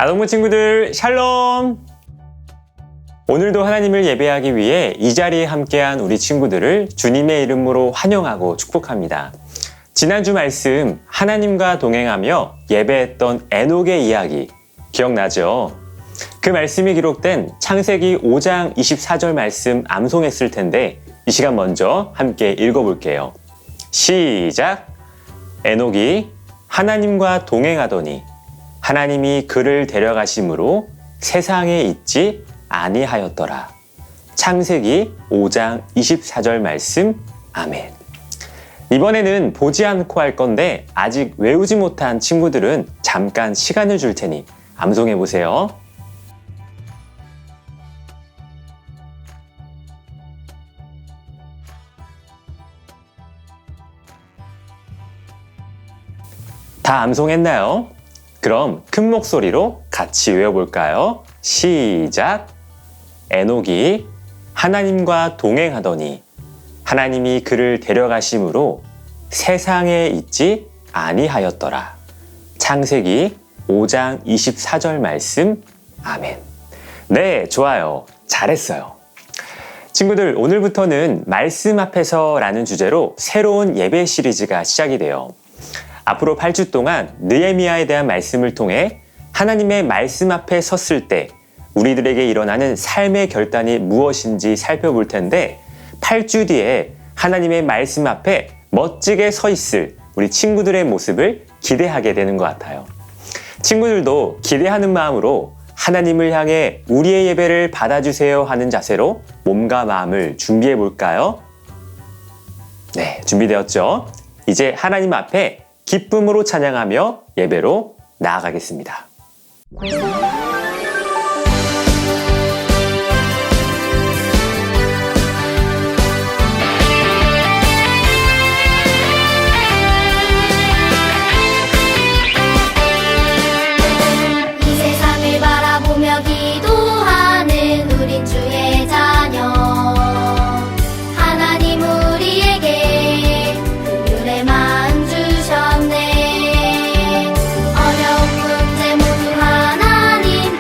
아동부 친구들 샬롬! 오늘도 하나님을 예배하기 위해 이 자리에 함께한 우리 친구들을 주님의 이름으로 환영하고 축복합니다. 지난주 말씀 하나님과 동행하며 예배했던 에녹의 이야기 기억나죠? 그 말씀이 기록된 창세기 5장 24절 말씀 암송했을 텐데 이 시간 먼저 함께 읽어볼게요. 시작! 에녹이 하나님과 동행하더니 하나님이 그를 데려가심으로 세상에 있지 아니하였더라. 창세기 5장 24절 말씀 아멘. 이번에는 보지 않고 할 건데 아직 외우지 못한 친구들은 잠깐 시간을 줄 테니 암송해 보세요. 다 암송했나요? 그럼 큰 목소리로 같이 외워볼까요? 시작! 에녹이 하나님과 동행하더니 하나님이 그를 데려가심으로 세상에 있지 아니하였더라. 창세기 5장 24절 말씀 아멘. 네, 좋아요. 잘했어요. 친구들, 오늘부터는 말씀 앞에서 라는 주제로 새로운 예배 시리즈가 시작이 돼요. 앞으로 8주 동안 느헤미야에 대한 말씀을 통해 하나님의 말씀 앞에 섰을 때 우리들에게 일어나는 삶의 결단이 무엇인지 살펴볼 텐데 8주 뒤에 하나님의 말씀 앞에 멋지게 서 있을 우리 친구들의 모습을 기대하게 되는 것 같아요. 친구들도 기대하는 마음으로 하나님을 향해 우리의 예배를 받아주세요 하는 자세로 몸과 마음을 준비해 볼까요? 네, 준비되었죠? 이제 하나님 앞에 기쁨으로 찬양하며 예배로 나아가겠습니다. 이 세상을 바라보며 기도하는 우린 주의 자녀. 하나님 우리에게 긍휼의 마음 주셨네. 어려운 문제 모두 하나님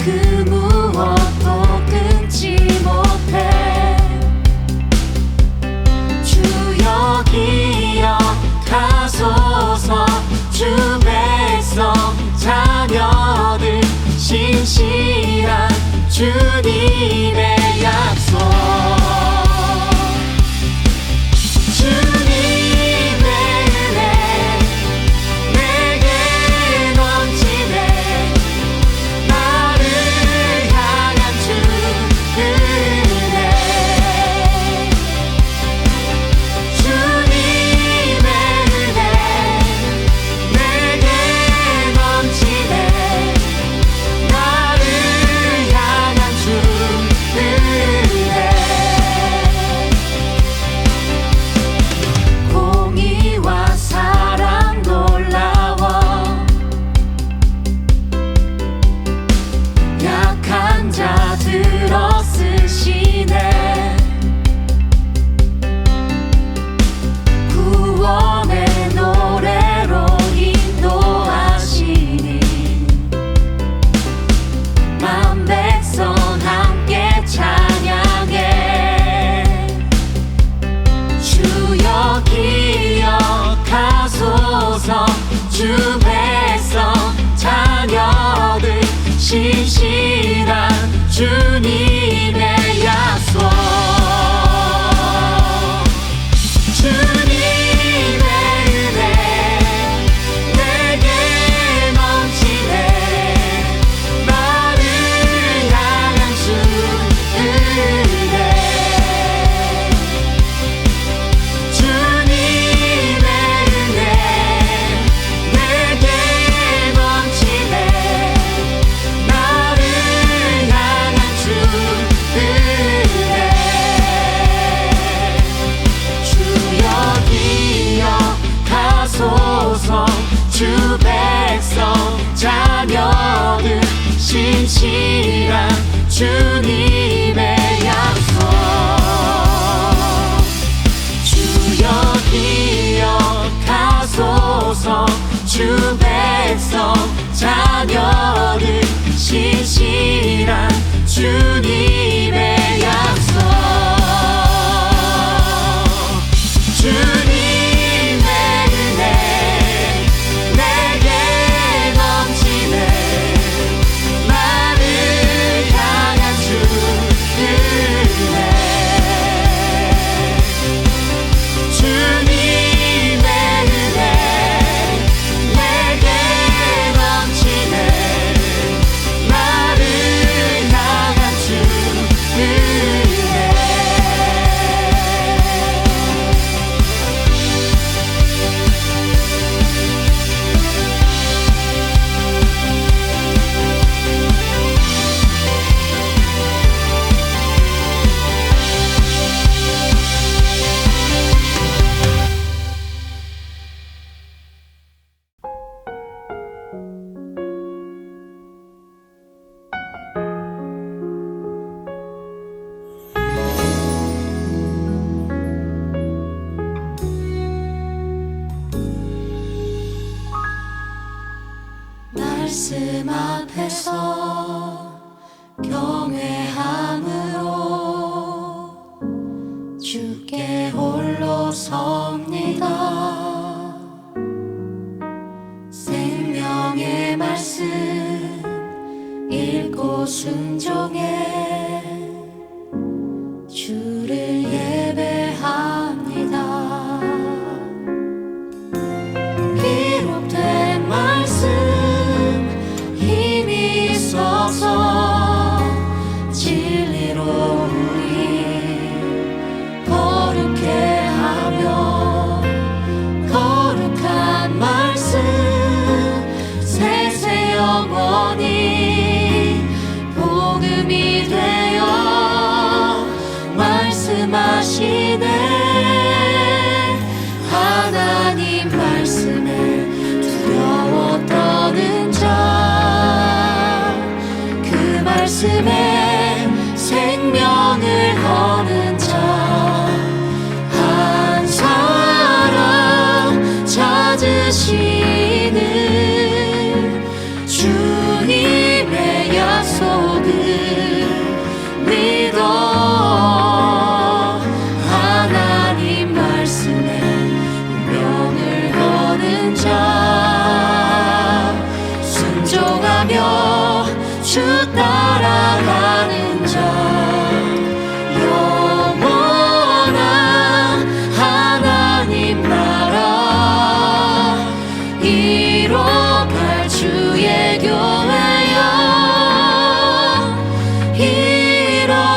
그 무엇도 끊지 못해. 주여 기억하소서. 주 백성 자녀들 신실한 주님의 약속. 주님의 은혜 내게 넘치네. 나를 향한 주 은혜. 주님의 은혜 내게 넘치네. 나를 향한 주 은혜. 공의와 사랑 놀라워. 약한 자 들어 쓰시네. 구원의 노래로 인도하시니 만 백성 함께 찬양해. 주여 기억하소서. 주 백성 자녀들 신실한 주님의 약속. 주님의 은혜 내게 넘치네. 나를 향한 주 은혜. 주님의 은혜 내게 넘치네. 나를 향한 주 은혜. 주여 기억하소서. 주 백성 자녀들 신실한 주님의 약속. 주여 기억하소서. 주 백성 자녀들 신실한 주님의 약속. 주님의 은혜 내게 넘치네. 나를 향한 주 은혜. 주님의 은혜 내게 넘치네. 나를 향한 주 은혜. 말씀 앞에서 경외함으로 주께 홀로 섭니다. 생명의 말씀 읽고 순종해 주를 예배합니다. 기록된 말씀 힘이 있어서 진리로 우리 거룩해 하며 거룩한 말씀 세세 영원히 복음이 되어 말씀하시네. 하나님 말씀에 두려워 떠는 자, 그 말씀에 생명을 거는 자, 한 사람 찾으시는 주님의 약속. 따라가는 자 영원한 하나님 나라 이뤄갈 주의 교회여 일어나라.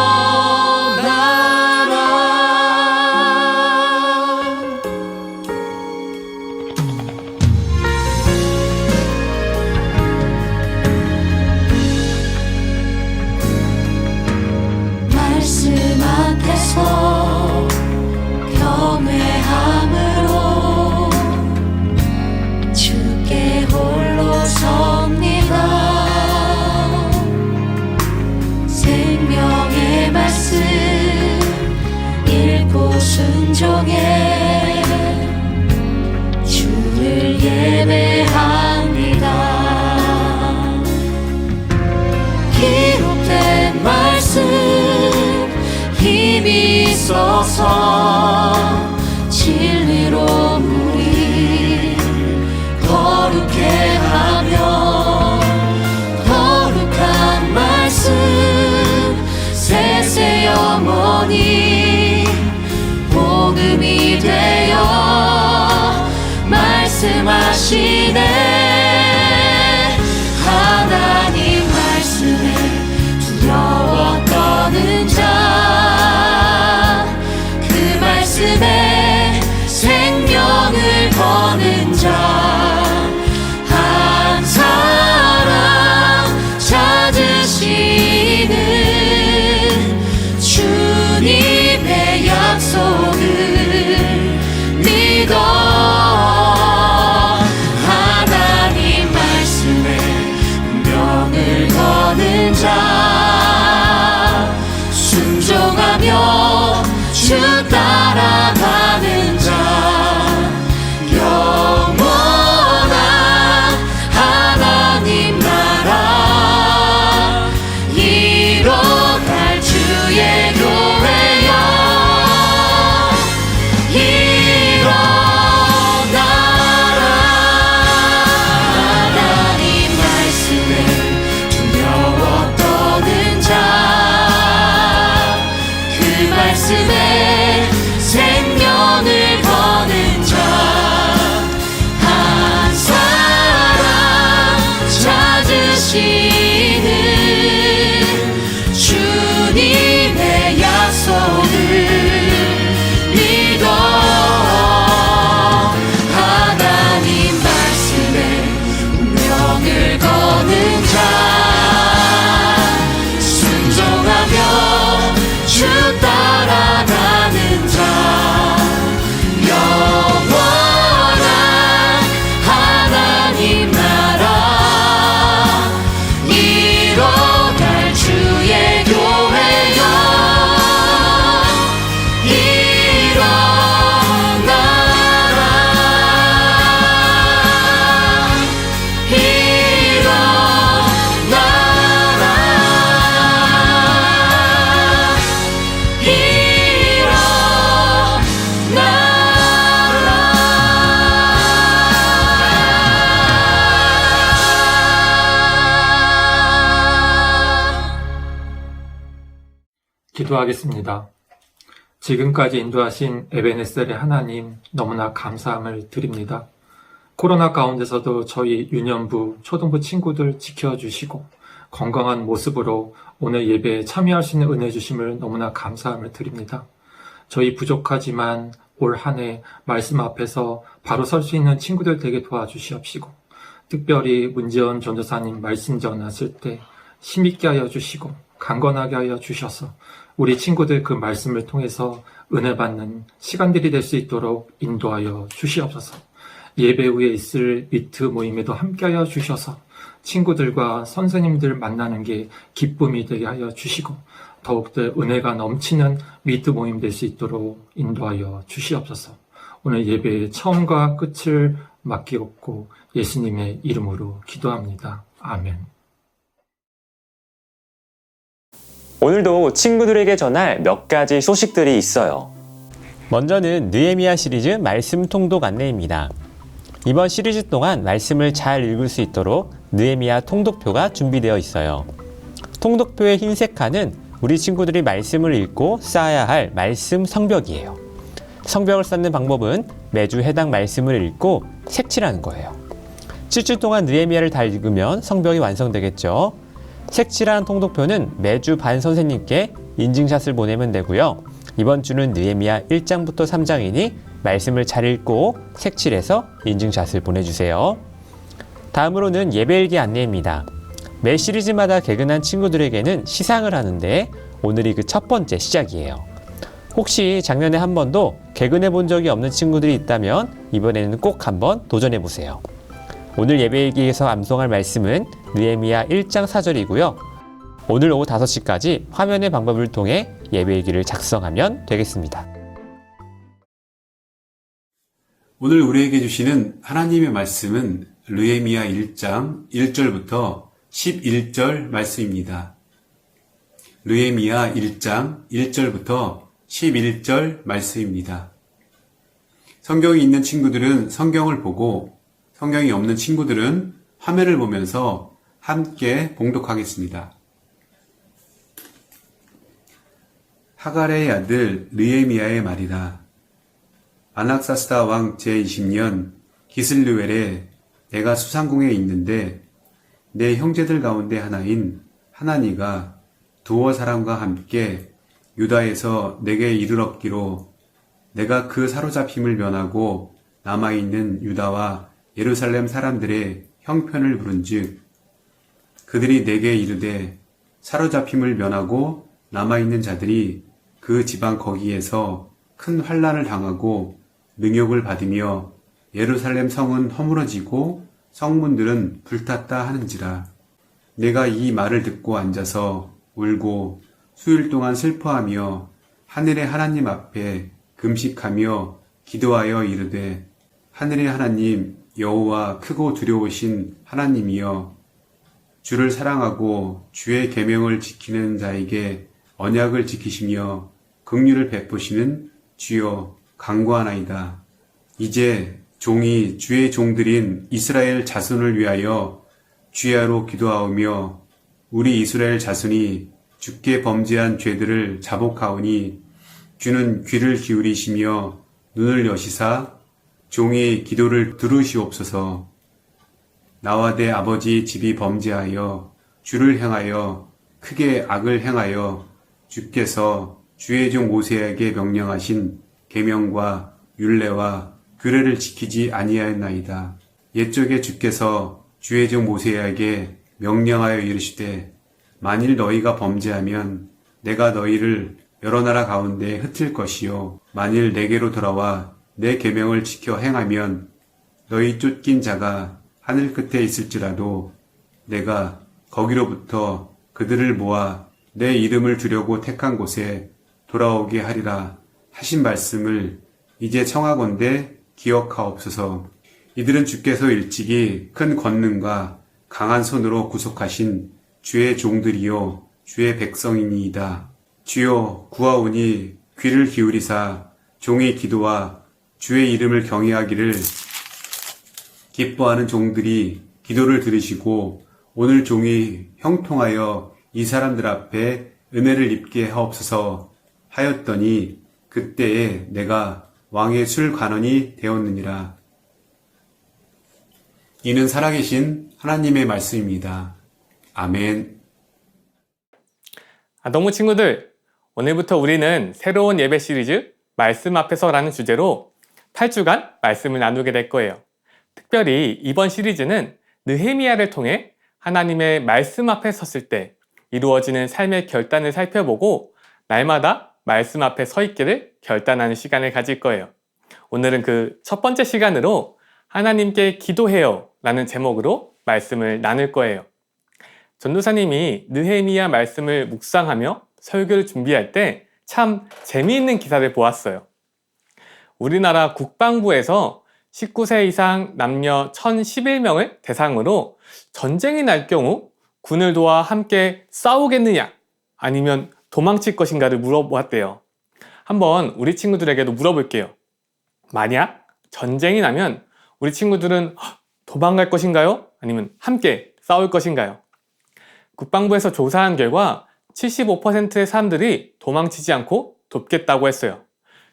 말씀 앞에서 경외함으로 주께 홀로 섭니다. 생명의 말씀 읽고 순종해 주를 예배합니다. 기록된 말씀 힘이 있어서 진리로 우리 거룩해 하며 거룩한 말씀 세세 영원히 복음이 되어 말씀하시네. 하나님 말씀에 두려워 떠는 자, 그 말씀에 생명을 거는 자, 한 사람 찾으시는 주님의 약속을 믿어. 하나님 말씀에 운명을 거는 자, 순종하며 주 따라가는 자, 영원한 하나님 나라 이뤄갈 주의 교회여 일어나라. 하나님 말씀에 두려워 떠는 자, 그 말씀에 생명을 거는 자, 한 사람 찾으시는 주님의 약속을 믿어. 하나님 말씀에 운명을 거는 자, 순종하며 주 따라가는 자, 영원한 하나님 나라 이뤄갈 주의 교회여 기도하겠습니다. 지금까지 인도하신 에베네셀의 하나님 너무나 감사함을 드립니다. 코로나 가운데서도 저희 유년부, 초등부 친구들 지켜주시고 건강한 모습으로 오늘 예배에 참여할 수 있는 은혜 주심을 너무나 감사함을 드립니다. 저희 부족하지만 올 한 해 말씀 앞에서 바로 설 수 있는 친구들 되게 도와주시옵시고 특별히 문재원 전도사님 말씀 전하실 때 힘있게 하여 주시고 강건하게 하여 주셔서 우리 친구들 그 말씀을 통해서 은혜 받는 시간들이 될 수 있도록 인도하여 주시옵소서. 예배 후에 있을 미트 모임에도 함께하여 주셔서 친구들과 선생님들 만나는 게 기쁨이 되게 하여 주시고 더욱더 은혜가 넘치는 미트 모임 될 수 있도록 인도하여 주시옵소서. 오늘 예배의 처음과 끝을 맡기옵고 예수님의 이름으로 기도합니다. 아멘. 오늘도 친구들에게 전할 몇 가지 소식들이 있어요. 먼저는 느헤미야 시리즈 말씀 통독 안내입니다. 이번 시리즈 동안 말씀을 잘 읽을 수 있도록 느헤미야 통독표가 준비되어 있어요. 통독표의 흰색 칸은 우리 친구들이 말씀을 읽고 쌓아야 할 말씀 성벽이에요. 성벽을 쌓는 방법은 매주 해당 말씀을 읽고 색칠하는 거예요. 7주 동안 느헤미야를 다 읽으면 성벽이 완성되겠죠. 색칠한 통독표는 매주 반 선생님께 인증샷을 보내면 되고요. 이번 주는 느헤미야 1장부터 3장이니 말씀을 잘 읽고 색칠해서 인증샷을 보내주세요. 다음으로는 예배일기 안내입니다. 매 시리즈마다 개근한 친구들에게는 시상을 하는데 오늘이 그 첫 번째 시작이에요. 혹시 작년에 한 번도 개근해 본 적이 없는 친구들이 있다면 이번에는 꼭 한번 도전해 보세요. 오늘 예배일기에서 암송할 말씀은 느헤미야 1장 4절이고요. 오늘 오후 5시까지 화면의 방법을 통해 예배일기를 작성하면 되겠습니다. 오늘 우리에게 주시는 하나님의 말씀은 느헤미야 1장 1절부터 11절 말씀입니다. 느헤미야 1장 1절부터 11절 말씀입니다. 성경이 있는 친구들은 성경을 보고 성경이 없는 친구들은 화면을 보면서 함께 봉독하겠습니다. 하갈의 아들 느헤미야의 말이라. 아낙사스다 왕 제20년 기슬르웰에 내가 수상궁에 있는데 내 형제들 가운데 하나인 하나니가 두어 사람과 함께 유다에서 내게 이르렀기로 내가 그 사로잡힘을 면하고 남아있는 유다와 예루살렘 사람들의 형편을 부른즉 그들이 내게 이르되 사로잡힘을 면하고 남아있는 자들이 그 지방 거기에서 큰 환난을 당하고 능욕을 받으며 예루살렘 성은 허물어지고 성문들은 불탔다 하는지라. 내가 이 말을 듣고 앉아서 울고 수일 동안 슬퍼하며 하늘의 하나님 앞에 금식하며 기도하여 이르되 하늘의 하나님 여호와 크고 두려우신 하나님이여 주를 사랑하고 주의 계명을 지키는 자에게 언약을 지키시며 긍휼을 베푸시는 주여 간구하나이다. 이제 종이 주의 종들인 이스라엘 자손을 위하여 주야로 기도하오며 우리 이스라엘 자손이 주께 범죄한 죄들을 자복하오니 주는 귀를 기울이시며 눈을 여시사 종의 기도를 들으시옵소서. 나와 내 아버지 집이 범죄하여 주를 향하여 크게 악을 행하여 주께서 주의 종 모세에게 명령하신 계명과 율례와 규례를 지키지 아니하였나이다. 옛적에 주께서 주의 종 모세에게 명령하여 이르시되 만일 너희가 범죄하면 내가 너희를 여러 나라 가운데 흩을 것이요 만일 내게로 돌아와 내 계명을 지켜 행하면 너희 쫓긴 자가 하늘 끝에 있을지라도 내가 거기로부터 그들을 모아 내 이름을 두려고 택한 곳에 돌아오게 하리라 하신 말씀을 이제 청하건대 기억하옵소서. 이들은 주께서 일찍이 큰 권능과 강한 손으로 구속하신 주의 종들이요 주의 백성이니이다. 주여 구하오니 귀를 기울이사 종의 기도와 주의 이름을 경외하기를 기뻐하는 종들이 기도를 들으시고 오늘 종이 형통하여 이 사람들 앞에 은혜를 입게 하옵소서 하였더니 그때에 내가 왕의 술관원이 되었느니라. 이는 살아계신 하나님의 말씀입니다. 아멘. 너무 친구들, 오늘부터 우리는 새로운 예배 시리즈 말씀 앞에서라는 주제로 8주간 말씀을 나누게 될 거예요. 특별히 이번 시리즈는 느헤미야를 통해 하나님의 말씀 앞에 섰을 때 이루어지는 삶의 결단을 살펴보고 날마다 말씀 앞에 서 있기를 결단하는 시간을 가질 거예요. 오늘은 그 첫 번째 시간으로 하나님께 기도해요 라는 제목으로 말씀을 나눌 거예요. 전도사님이 느헤미야 말씀을 묵상하며 설교를 준비할 때 참 재미있는 기사를 보았어요. 우리나라 국방부에서 19세 이상 남녀 1011명을 대상으로 전쟁이 날 경우 군을 도와 함께 싸우겠느냐 아니면 도망칠 것인가를 물어보았대요. 한번 우리 친구들에게도 물어볼게요. 만약 전쟁이 나면 우리 친구들은 도망갈 것인가요? 아니면 함께 싸울 것인가요? 국방부에서 조사한 결과 75%의 사람들이 도망치지 않고 돕겠다고 했어요.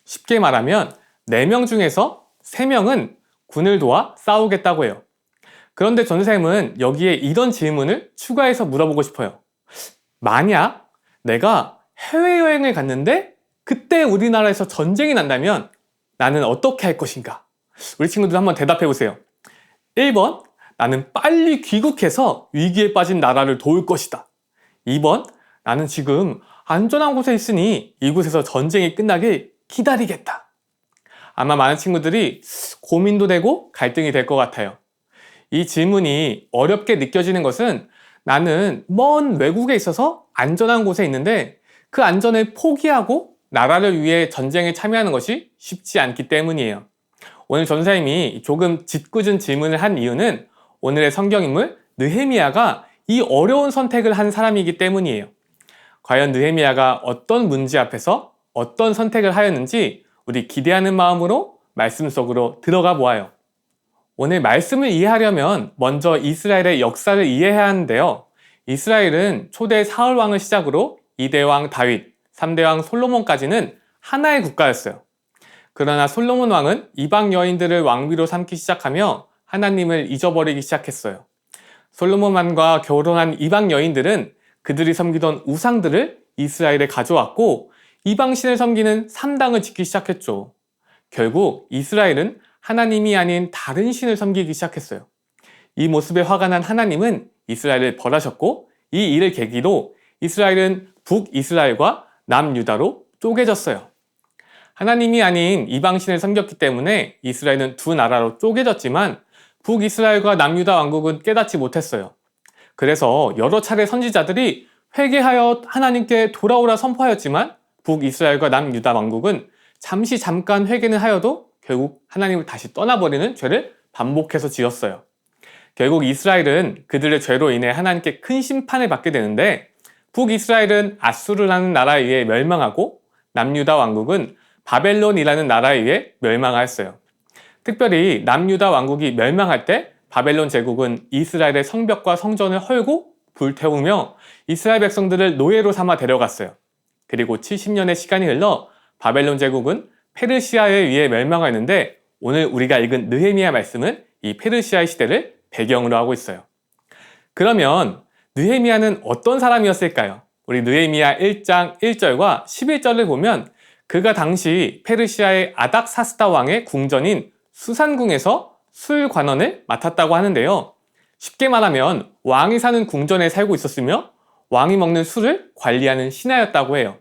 쉽게 말하면 4명 중에서 3명은 군을 도와 싸우겠다고 해요. 그런데 전쌤은 여기에 이런 질문을 추가해서 물어보고 싶어요. 만약 내가 해외여행을 갔는데 그때 우리나라에서 전쟁이 난다면 나는 어떻게 할 것인가? 우리 친구들 한번 대답해 보세요. 1번, 나는 빨리 귀국해서 위기에 빠진 나라를 도울 것이다. 2번, 나는 지금 안전한 곳에 있으니 이곳에서 전쟁이 끝나길 기다리겠다. 아마 많은 친구들이 고민도 되고 갈등이 될 것 같아요. 이 질문이 어렵게 느껴지는 것은 나는 먼 외국에 있어서 안전한 곳에 있는데 그 안전을 포기하고 나라를 위해 전쟁에 참여하는 것이 쉽지 않기 때문이에요. 오늘 전사님이 조금 짓궂은 질문을 한 이유는 오늘의 성경인물 느헤미야가 이 어려운 선택을 한 사람이기 때문이에요. 과연 느헤미야가 어떤 문제 앞에서 어떤 선택을 하였는지 우리 기대하는 마음으로 말씀 속으로 들어가 보아요. 오늘 말씀을 이해하려면 먼저 이스라엘의 역사를 이해해야 하는데요. 이스라엘은 초대 사울 왕을 시작으로 2대 왕 다윗, 3대 왕 솔로몬까지는 하나의 국가였어요. 그러나 솔로몬 왕은 이방 여인들을 왕비로 삼기 시작하며 하나님을 잊어버리기 시작했어요. 솔로몬 왕과 결혼한 이방 여인들은 그들이 섬기던 우상들을 이스라엘에 가져왔고 이방신을 섬기는 3당을 짓기 시작했죠. 결국 이스라엘은 하나님이 아닌 다른 신을 섬기기 시작했어요. 이 모습에 화가 난 하나님은 이스라엘을 벌하셨고 이 일을 계기로 이스라엘은 북이스라엘과 남유다로 쪼개졌어요. 하나님이 아닌 이방신을 섬겼기 때문에 이스라엘은 두 나라로 쪼개졌지만 북이스라엘과 남유다 왕국은 깨닫지 못했어요. 그래서 여러 차례 선지자들이 회개하여 하나님께 돌아오라 선포하였지만 북이스라엘과 남유다 왕국은 잠깐 회개는 하여도 결국 하나님을 다시 떠나버리는 죄를 반복해서 지었어요. 결국 이스라엘은 그들의 죄로 인해 하나님께 큰 심판을 받게 되는데 북이스라엘은 아수르라는 나라에 의해 멸망하고 남유다 왕국은 바벨론이라는 나라에 의해 멸망하였어요. 특별히 남유다 왕국이 멸망할 때 바벨론 제국은 이스라엘의 성벽과 성전을 헐고 불태우며 이스라엘 백성들을 노예로 삼아 데려갔어요. 그리고 70년의 시간이 흘러 바벨론 제국은 페르시아에 의해 멸망하였는데 오늘 우리가 읽은 느헤미야 말씀은 이 페르시아의 시대를 배경으로 하고 있어요. 그러면 느헤미야는 어떤 사람이었을까요? 우리 느헤미야 1장 1절과 11절을 보면 그가 당시 페르시아의 아닥사스다 왕의 궁전인 수산궁에서 술 관원을 맡았다고 하는데요. 쉽게 말하면 왕이 사는 궁전에 살고 있었으며 왕이 먹는 술을 관리하는 신하였다고 해요.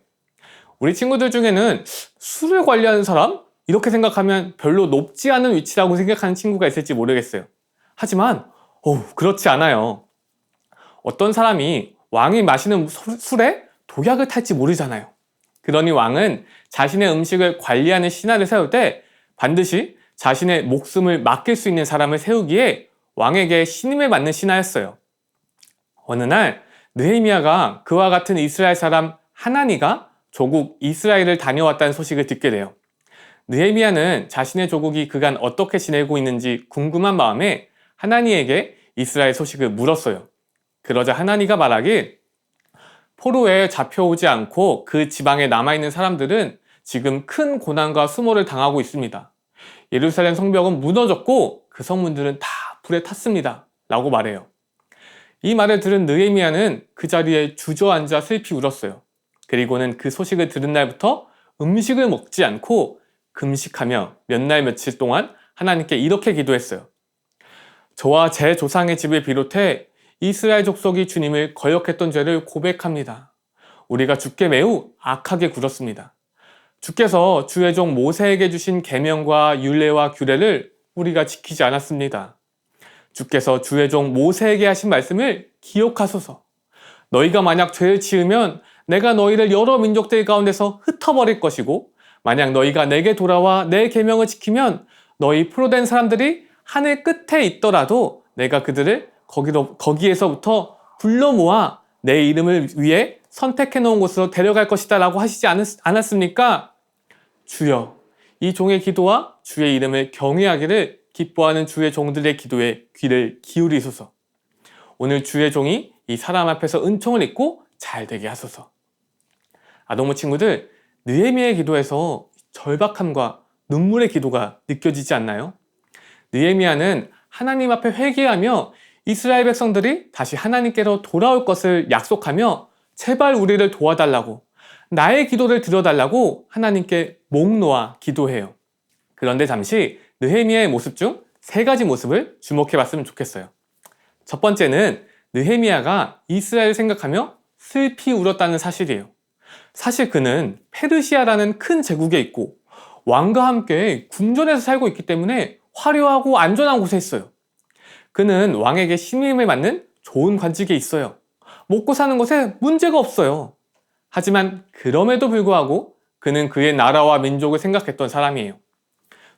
우리 친구들 중에는 술을 관리하는 사람? 이렇게 생각하면 별로 높지 않은 위치라고 생각하는 친구가 있을지 모르겠어요. 하지만 그렇지 않아요. 어떤 사람이 왕이 마시는 술에 독약을 탈지 모르잖아요. 그러니 왕은 자신의 음식을 관리하는 신하를 세울 때 반드시 자신의 목숨을 맡길 수 있는 사람을 세우기에 왕에게 신임을 받는 신하였어요. 어느 날 느헤미야가 그와 같은 이스라엘 사람 하나니가 조국 이스라엘을 다녀왔다는 소식을 듣게 돼요. 느헤미야는 자신의 조국이 그간 어떻게 지내고 있는지 궁금한 마음에 하나니에게 이스라엘 소식을 물었어요. 그러자 하나니가 말하길 포로에 잡혀오지 않고 그 지방에 남아있는 사람들은 지금 큰 고난과 수모를 당하고 있습니다. 예루살렘 성벽은 무너졌고 그 성문들은 다 불에 탔습니다. 라고 말해요. 이 말을 들은 느헤미야는 그 자리에 주저앉아 슬피 울었어요. 그리고는 그 소식을 들은 날부터 음식을 먹지 않고 금식하며 몇 날 며칠 동안 하나님께 이렇게 기도했어요. 저와 제 조상의 집을 비롯해 이스라엘 족속이 주님을 거역했던 죄를 고백합니다. 우리가 주께 매우 악하게 굴었습니다. 주께서 주의 종 모세에게 주신 계명과 율례와 규례를 우리가 지키지 않았습니다. 주께서 주의 종 모세에게 하신 말씀을 기억하소서. 너희가 만약 죄를 지으면 내가 너희를 여러 민족들 가운데서 흩어버릴 것이고 만약 너희가 내게 돌아와 내 계명을 지키면 너희 포로된 사람들이 하늘 끝에 있더라도 내가 그들을 거기에서부터 불러 모아 내 이름을 위해 선택해 놓은 곳으로 데려갈 것이다 라고 하시지 않았습니까? 주여, 이 종의 기도와 주의 이름을 경외하기를 기뻐하는 주의 종들의 기도에 귀를 기울이소서. 오늘 주의 종이 이 사람 앞에서 은총을 입고 잘 되게 하소서. 아동부 친구들, 느헤미야의 기도에서 절박함과 눈물의 기도가 느껴지지 않나요? 느헤미야는 하나님 앞에 회개하며 이스라엘 백성들이 다시 하나님께로 돌아올 것을 약속하며 제발 우리를 도와달라고, 나의 기도를 들어달라고 하나님께 목 놓아 기도해요. 그런데 잠시 느헤미야의 모습 중 3가지 모습을 주목해 봤으면 좋겠어요. 첫 번째는 느헤미야가 이스라엘을 생각하며 슬피 울었다는 사실이에요. 사실 그는 페르시아라는 큰 제국에 있고 왕과 함께 궁전에서 살고 있기 때문에 화려하고 안전한 곳에 있어요. 그는 왕에게 신임을 받는 좋은 관직에 있어요. 먹고 사는 것에 문제가 없어요. 하지만 그럼에도 불구하고 그는 그의 나라와 민족을 생각했던 사람이에요.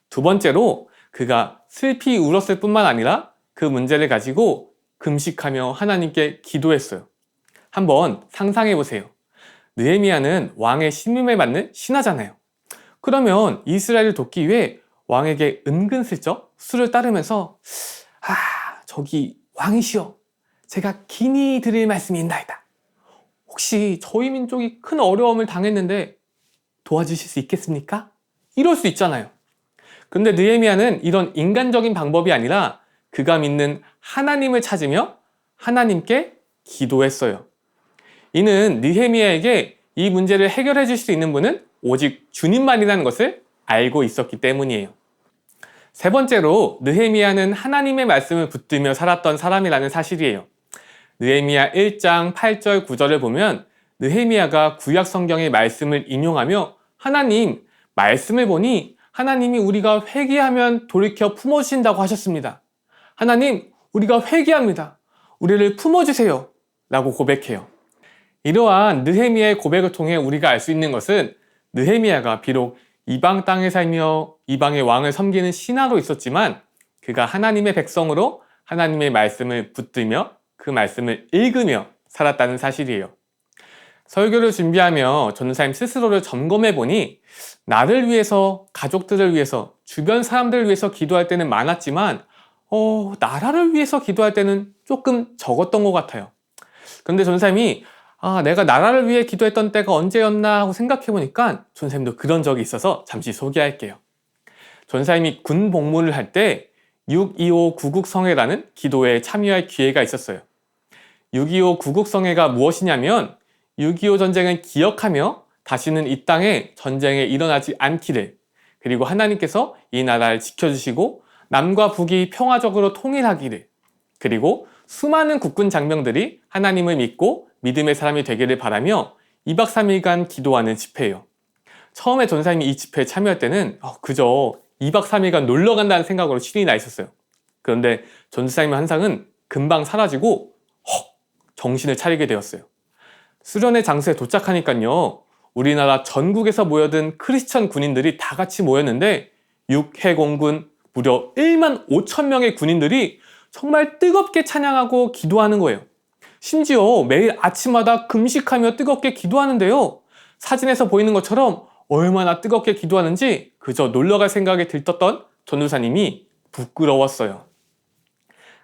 두 번째로 그가 슬피 울었을 뿐만 아니라 그 문제를 가지고 금식하며 하나님께 기도했어요. 한번 상상해 보세요. 느헤미야는 왕의 신임을 받는 신하잖아요. 그러면 이스라엘을 돕기 위해 왕에게 은근슬쩍 수를 따르면서 저기 왕이시여, 제가 긴히 드릴 말씀이 있나이다. 혹시 저희 민족이 큰 어려움을 당했는데 도와주실 수 있겠습니까? 이럴 수 있잖아요. 근데 느헤미야는 이런 인간적인 방법이 아니라 그가 믿는 하나님을 찾으며 하나님께 기도했어요. 이는 느헤미야에게 이 문제를 해결해 줄 수 있는 분은 오직 주님만이라는 것을 알고 있었기 때문이에요. 세 번째로 느헤미야는 하나님의 말씀을 붙들며 살았던 사람이라는 사실이에요. 느헤미야 1장 8절 9절을 보면 느헤미야가 구약 성경의 말씀을 인용하며 하나님, 말씀을 보니 하나님이 우리가 회개하면 돌이켜 품어주신다고 하셨습니다. 하나님, 우리가 회개합니다. 우리를 품어주세요. 라고 고백해요. 이러한 느헤미야의 고백을 통해 우리가 알 수 있는 것은 느헤미야가 비록 이방 땅에 살며 이방의 왕을 섬기는 신하로 있었지만 그가 하나님의 백성으로 하나님의 말씀을 붙들며 그 말씀을 읽으며 살았다는 사실이에요. 설교를 준비하며 전도사님 스스로를 점검해 보니 나를 위해서, 가족들을 위해서, 주변 사람들을 위해서 기도할 때는 많았지만 나라를 위해서 기도할 때는 조금 적었던 것 같아요. 그런데 전도사님이 내가 나라를 위해 기도했던 때가 언제였나 하고 생각해 보니까 전도사님도 그런 적이 있어서 잠시 소개할게요. 전도사님이 군 복무를 할 때 6.25 구국성회라는 기도에 참여할 기회가 있었어요. 6.25 구국성회가 무엇이냐면 6.25 전쟁을 기억하며 다시는 이 땅에 전쟁이 일어나지 않기를, 그리고 하나님께서 이 나라를 지켜주시고 남과 북이 평화적으로 통일하기를, 그리고 수많은 국군 장병들이 하나님을 믿고 믿음의 사람이 되기를 바라며 2박 3일간 기도하는 집회예요. 처음에 전사님이 이 집회에 참여할 때는 그저 2박 3일간 놀러 간다는 생각으로 신이 나 있었어요. 그런데 전사님의 환상은 금방 사라지고 정신을 차리게 되었어요. 수련의 장소에 도착하니까요, 우리나라 전국에서 모여든 크리스천 군인들이 다 같이 모였는데 육해공군 무려 1만 5천 명의 군인들이 정말 뜨겁게 찬양하고 기도하는 거예요. 심지어 매일 아침마다 금식하며 뜨겁게 기도하는데요, 사진에서 보이는 것처럼 얼마나 뜨겁게 기도하는지 그저 놀러갈 생각에 들떴던 전도사님이 부끄러웠어요.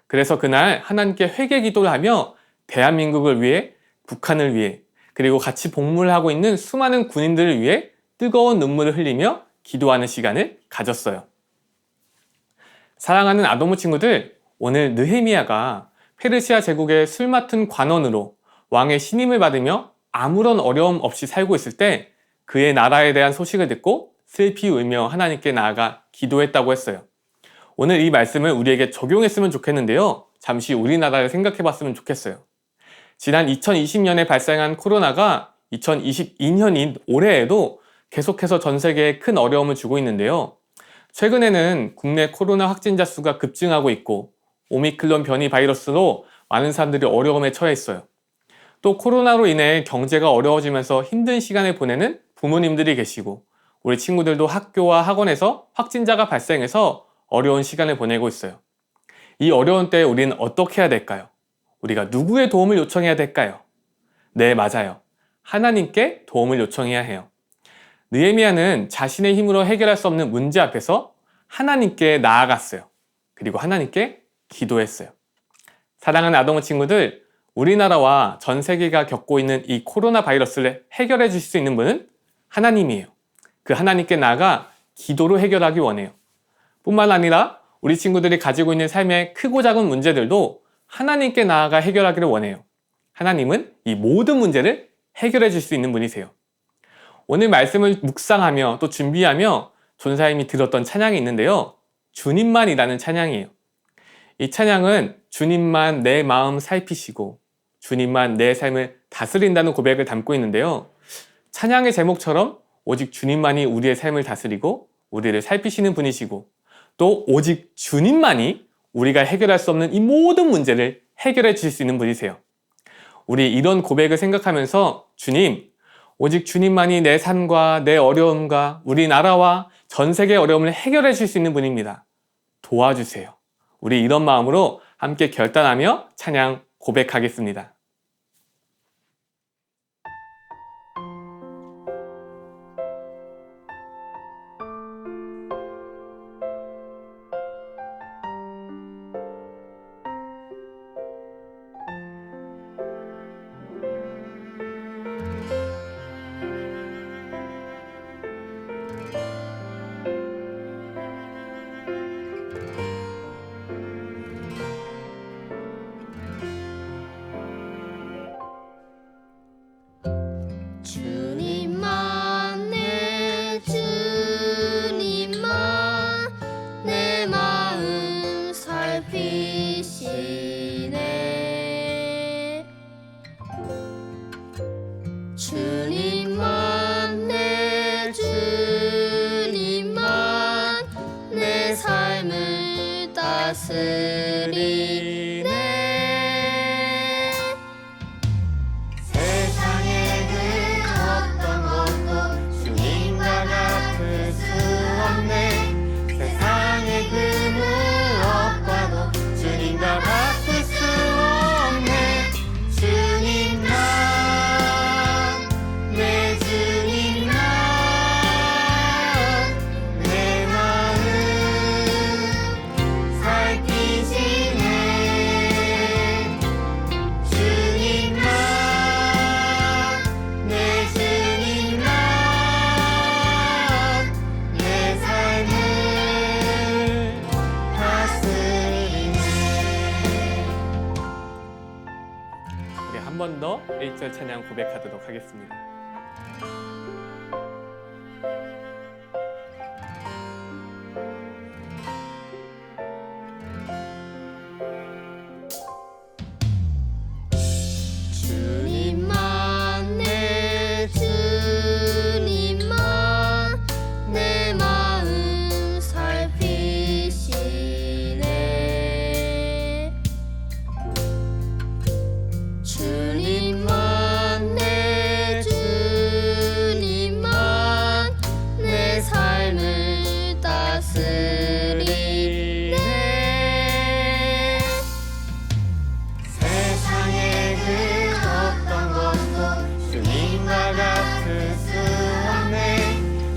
그래서 그날 하나님께 회개 기도를 하며 대한민국을 위해, 북한을 위해, 그리고 같이 복무를 하고 있는 수많은 군인들을 위해 뜨거운 눈물을 흘리며 기도하는 시간을 가졌어요. 사랑하는 아동부 친구들, 오늘 느헤미야가 페르시아 제국의 술 맡은 관원으로 왕의 신임을 받으며 아무런 어려움 없이 살고 있을 때 그의 나라에 대한 소식을 듣고 슬피 울며 하나님께 나아가 기도했다고 했어요. 오늘 이 말씀을 우리에게 적용했으면 좋겠는데요, 잠시 우리나라를 생각해 봤으면 좋겠어요. 지난 2020년에 발생한 코로나가 2022년인 올해에도 계속해서 전 세계에 큰 어려움을 주고 있는데요, 최근에는 국내 코로나 확진자 수가 급증하고 있고 오미크론 변이 바이러스로 많은 사람들이 어려움에 처해 있어요. 또 코로나로 인해 경제가 어려워지면서 힘든 시간을 보내는 부모님들이 계시고 우리 친구들도 학교와 학원에서 확진자가 발생해서 어려운 시간을 보내고 있어요. 이 어려운 때에 우리는 어떻게 해야 될까요? 우리가 누구의 도움을 요청해야 될까요? 네, 맞아요. 하나님께 도움을 요청해야 해요. 느헤미야는 자신의 힘으로 해결할 수 없는 문제 앞에서 하나님께 나아갔어요. 그리고 하나님께 기도했어요. 사랑하는 아동부 친구들, 우리나라와 전 세계가 겪고 있는 이 코로나 바이러스를 해결해 주실 수 있는 분은 하나님이에요. 그 하나님께 나아가 기도로 해결하기 원해요. 뿐만 아니라 우리 친구들이 가지고 있는 삶의 크고 작은 문제들도 하나님께 나아가 해결하기를 원해요. 하나님은 이 모든 문제를 해결해 줄 수 있는 분이세요. 오늘 말씀을 묵상하며 또 준비하며 전사님이 들었던 찬양이 있는데요. 주님만이라는 찬양이에요. 이 찬양은 주님만 내 마음 살피시고 주님만 내 삶을 다스린다는 고백을 담고 있는데요. 찬양의 제목처럼 오직 주님만이 우리의 삶을 다스리고 우리를 살피시는 분이시고 또 오직 주님만이 우리가 해결할 수 없는 이 모든 문제를 해결해 주실 수 있는 분이세요. 우리 이런 고백을 생각하면서 주님, 오직 주님만이 내 삶과 내 어려움과 우리나라와 전 세계의 어려움을 해결해 줄 수 있는 분입니다. 도와주세요. 우리 이런 마음으로 함께 결단하며 찬양 고백하겠습니다. 주님만 내 주님만 내 마음 살피시네 주님만 내 주님만 내 삶을 다스리네 세상의 그 어떤 것도 주님과 같을 수 없네 세상의 그 무엇과도 주님과 같을 수 없네 주님만 내 주님만 내 마음 살피시네 주님만 내 주님만 내 삶을 다스리네 우리 한 번 더 1절 찬양 고백하도록 하겠습니다. 주님만 내 주님만 내 마음 살피시네 주님만 내 주님만 내 삶을 다스리네 세상의 그 어떤 것도 주님과 같을 수 없네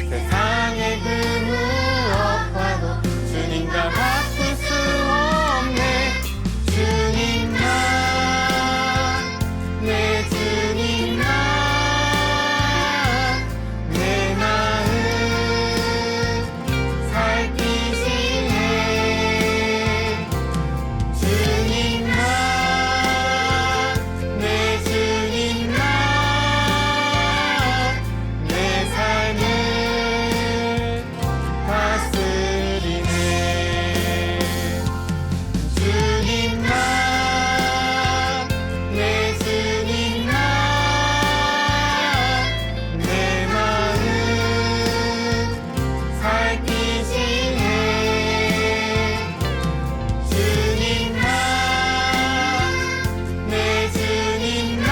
세상의 그 무엇과도 주님과 같을 수 없네 주님만 내 주님만 내 마음 살피시네 주님만 내 주님만 내 삶을 다스리네 주님만 내 주님만 내 마음 살피시네 주님만 내 주님만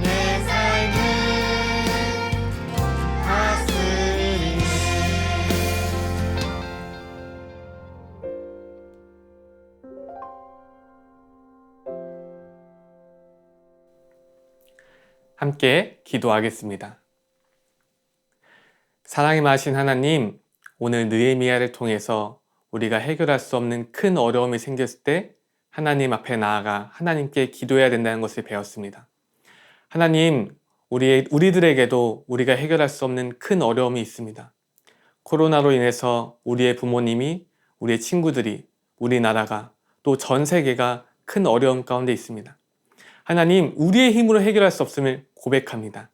내 삶을 다스리네 함께 기도하겠습니다. 사랑이 많으신 하나님, 오늘 느헤미야를 통해서 우리가 해결할 수 없는 큰 어려움이 생겼을 때 하나님 앞에 나아가 하나님께 기도해야 된다는 것을 배웠습니다. 하나님, 우리들에게도 우리가 해결할 수 없는 큰 어려움이 있습니다. 코로나로 인해서 우리의 부모님이, 우리의 친구들이, 우리나라가, 또 전 세계가 큰 어려움 가운데 있습니다. 하나님, 우리의 힘으로 해결할 수 없음을 고백합니다.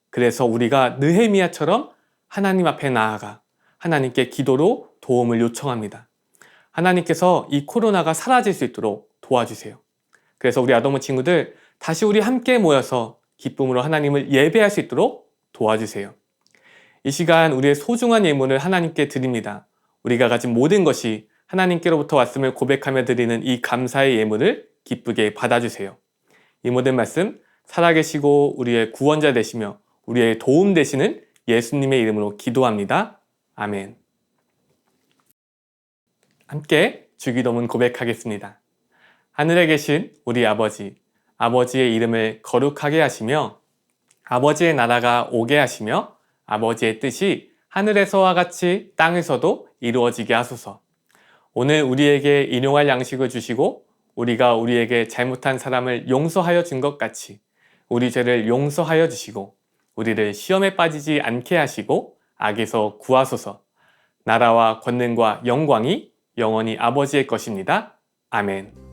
그래서 우리가 느헤미야처럼 하나님 앞에 나아가 하나님께 기도로 도움을 요청합니다. 하나님께서 이 코로나가 사라질 수 있도록 도와주세요. 그래서 우리 아동부 친구들, 다시 우리 함께 모여서 기쁨으로 하나님을 예배할 수 있도록 도와주세요. 이 시간 우리의 소중한 예물을 하나님께 드립니다. 우리가 가진 모든 것이 하나님께로부터 왔음을 고백하며 드리는 이 감사의 예물을 기쁘게 받아주세요. 이 모든 말씀 살아계시고 우리의 구원자 되시며 우리의 도움 되시는 예수님의 이름으로 기도합니다. 아멘. 함께 주기도문 고백하겠습니다. 하늘에 계신 우리 아버지, 아버지의 이름을 거룩하게 하시며 아버지의 나라가 오게 하시며 아버지의 뜻이 하늘에서와 같이 땅에서도 이루어지게 하소서. 오늘 우리에게 일용할 양식을 주시고 우리가 우리에게 잘못한 사람을 용서하여 준 것 같이 우리 죄를 용서하여 주시고 우리를 시험에 빠지지 않게 하시고 악에서 구하소서. 나라와 권능과 영광이 영원히 아버지의 것입니다. 아멘.